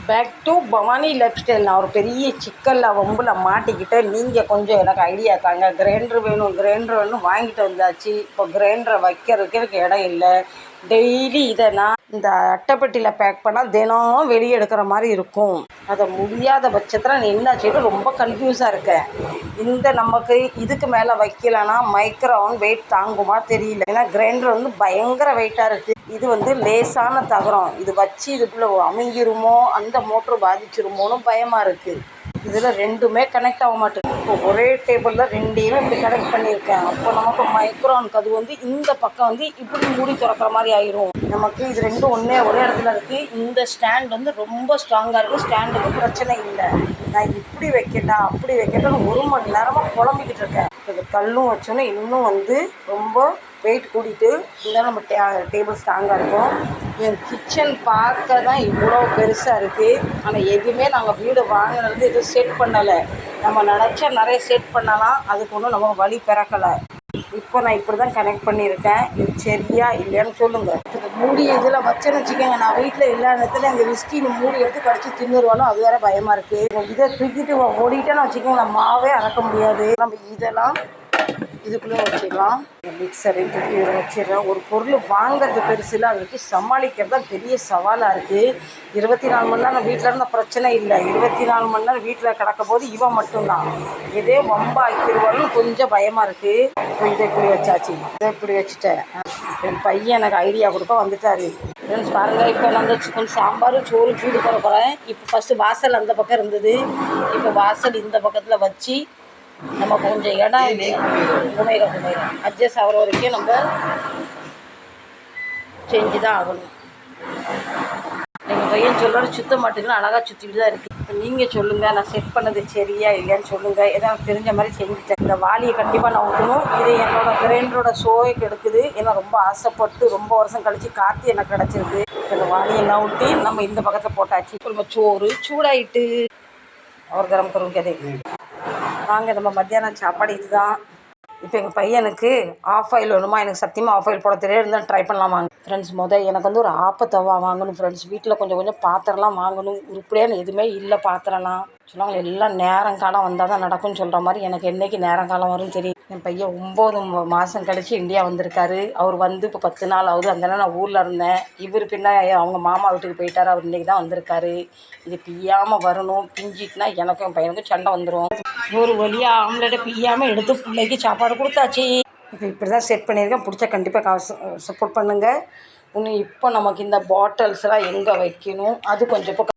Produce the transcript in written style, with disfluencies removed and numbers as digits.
Back to Bhavani lifestyle. நான் ஒரு பெரிய சிக்கலில் வம்பில் மாட்டிக்கிட்டு நீங்கள் கொஞ்சம் எனக்கு ஐடியா தாங்க. கிரைண்டர் வேணும் வாங்கிட்டு வந்தாச்சு. இப்போ கிரைண்டரை வைக்கிறதுக்கு இடம் இல்லை. டெய்லி இதை நான் இந்த அட்டைப்பெட்டியில் பேக் பண்ணால் தினம் வெளியே எடுக்கிற மாதிரி இருக்கும். அதை முடியாத பட்சத்தில் நான் என்ன செய்யணும் ரொம்ப கன்ஃபியூஸாக இருக்கேன். இந்த நமக்கு இதுக்கு மேலே வைக்கலைன்னா மைக்ரோவன் வெயிட் தாங்குமா தெரியல. ஏன்னா கிரைண்டர் பயங்கர வெயிட்டாக இருக்குது. இது லேசான தகரம். இது வச்சு இதுக்குள்ளே அமுங்கிருமோ, அந்த மோட்ரு பாதிச்சிருமோன்னு பயமாக இருக்குது. இதில் ரெண்டுமே கனெக்ட் ஆக மாட்டேங்குது. இப்போ ஒரே டேபிளில் ரெண்டையுமே இப்படி கனெக்ட் பண்ணியிருக்கேன். அப்போ நமக்கு மைக்ரோனுக்கு அது இந்த பக்கம் இப்படி மூடி திறக்கிற மாதிரி ஆயிரும். நமக்கு இது ரெண்டும் ஒரே இடத்துல இருக்குது. இந்த ஸ்டாண்ட் ரொம்ப ஸ்ட்ராங்காக இருக்குது. ஸ்டாண்டுக்கு பிரச்சனை இல்லை. நான் இப்படி வைக்கட்டா அப்படி வைக்கட்டான்னு 1 மணி நேரமாக குழம்பிக்கிட்டு இருக்கேன். இது கல்லும் வச்சோன்னே இன்னும் ரொம்ப வெயிட் கூட்டிகிட்டு இருந்தாலும் நம்ம டேபிள் ஸ்ட்ராங்காக இருக்கும். என் கிச்சன் பார்க்க தான் இவ்வளோ பெருசாக இருக்குது. ஆனால் எதுவுமே நாங்கள் வீடு வாங்கினது எதுவும் செட் பண்ணலை. நம்ம நினச்சா நிறைய செட் பண்ணலாம். அதுக்கு ஒன்றும் நமக்கு வழி பிறக்கலை. இப்போ நான் இப்படி தான் கனெக்ட் பண்ணியிருக்கேன். இது சரியா இல்லையான்னு சொல்லுங்கள். இது மூடி இதில் வச்சேன்னு வச்சுக்கோங்க, நான் வீட்டில் எல்லா நேரத்தில் எங்கள் விஸ்கின்னு மூடி எடுத்து கடிச்சு தின்னுருவாலும் அது வேறு பயமாக இருக்குது. இதை தூக்கிட்டு ஓடிட்டேன்னு வச்சுக்கோங்க, நான் மாவே அறக்க முடியாது. நம்ம இதெல்லாம் இதுக்குள்ளே வச்சிடலாம். மிக்சரை தூக்கி இதில் வச்சிடறேன். ஒரு பொருள் வாங்கிறது பெருசு இல்லை, அதை வச்சு சமாளிக்கிறது தான் பெரிய சவாலாக இருக்குது. 24 மணி நேரம் வீட்டில் இருந்தால் பிரச்சனை இல்லை. 24 மணி நேரம் வீட்டில் கிடக்கும் போது இவன் மட்டும்தான் இதே வம்பாக்கிடுவாலும் கொஞ்சம் பயமாக இருக்குது. இப்போ இதை இப்படி வச்சாச்சு. இதை இப்படி வச்சுட்டேன். என் பையன் எனக்கு ஐடியா கொடுக்க வந்துட்டார். ஃப்ரெண்ட்ஸ் பாருங்கள், இப்போ நான் கொஞ்சம் சாம்பார் சோறு சூடு போட போகிறேன். இப்போ ஃபஸ்ட்டு வாசல் அந்த பக்கம் இருந்தது. இப்போ வாசல் இந்த பக்கத்தில் வச்சு நம்ம கொஞ்சம் இடம் இல்லை குமைகம் அட்ஜஸ்ட் ஆகிற வரைக்கும் நம்ம செஞ்சு தான் ஆகணும். எங்கள் பையன் சொல்கிற சுத்த மாட்டேங்குன்னு அழகாக சுற்றிட்டு தான் இருக்குது. இப்போ நீங்கள் சொல்லுங்கள், நான் செட் பண்ணது சரியா இல்லையான்னு சொல்லுங்கள். ஏதாவது தெரிஞ்ச மாதிரி செஞ்சுட்டேன். இந்த வாளியை கண்டிப்பாக நான் ஊற்றணும். இது என்னோடய கிரைண்டரோட ஷோய்க்கு எடுக்குது. ஏன்னா ரொம்ப ஆசைப்பட்டு ரொம்ப வருஷம் கழித்து காற்று எனக்கு கிடச்சிருக்கு. இந்த வாளியெல்லாம் ஊற்றி நம்ம இந்த பக்கத்தில் போட்டாச்சு. நம்ம சோறு சூடாயிட்டு அவர் கரம் கருங்கதை வாங்க. நம்ம மத்தியானம் சாப்பாடு இதுதான். இப்போ எங்கள் பையனுக்கு ஆஃப் ஆயில் வேணுமா, எனக்கு சத்தியமாக ஆஃப் ஆயில் போட தெரியாது, இருந்தாலும் ட்ரை பண்ணலாமாங்க. ஃப்ரெண்ட்ஸ் எனக்கு ஒரு ஆப்பத்தவா வாங்கணும் ஃப்ரெண்ட்ஸ். வீட்டில் கொஞ்சம் பாத்திரம்லாம் வாங்கணும். உருப்படியான எதுவுமே இல்லை பாத்திரம்லாம். சொன்னாங்க எல்லாம் நேரம் காலம் வந்தால் தான் நடக்கும்னு சொல்கிற மாதிரி. எனக்கு என்றைக்கு நேரம் காலம் வரும்னு தெரியும். என் பையன் 9 மாதம் கழிச்சு இந்தியா வந்திருக்காரு. அவர் இப்போ 10 நாள் ஆகுது. அந்த நாள் நான் ஊரில் இருந்தேன். இவர் பின்ன அவங்க மாமா வீட்டுக்கு போயிட்டார். அவர் இன்றைக்கி தான் வந்திருக்காரு. இது பிய்யாமல் வரணும். பிஞ்சிட்டுனா எனக்கும் என் பையனுக்கும் சண்டை வந்துடும். ஒரு வழியாக ஆம்லெட்டை பிய்யாமல் எடுத்து பிள்ளைக்கு சாப்பாடு கொடுத்தாச்சு. இப்போ இப்படி தான் செட் பண்ணியிருக்கேன். பிடிச்சா கண்டிப்பாக சப்போர்ட் பண்ணுங்கள். இன்னும் இப்போ நமக்கு இந்த பாட்டில்ஸ்லாம் எங்கே வைக்கணும் அது கொஞ்சம் இப்போ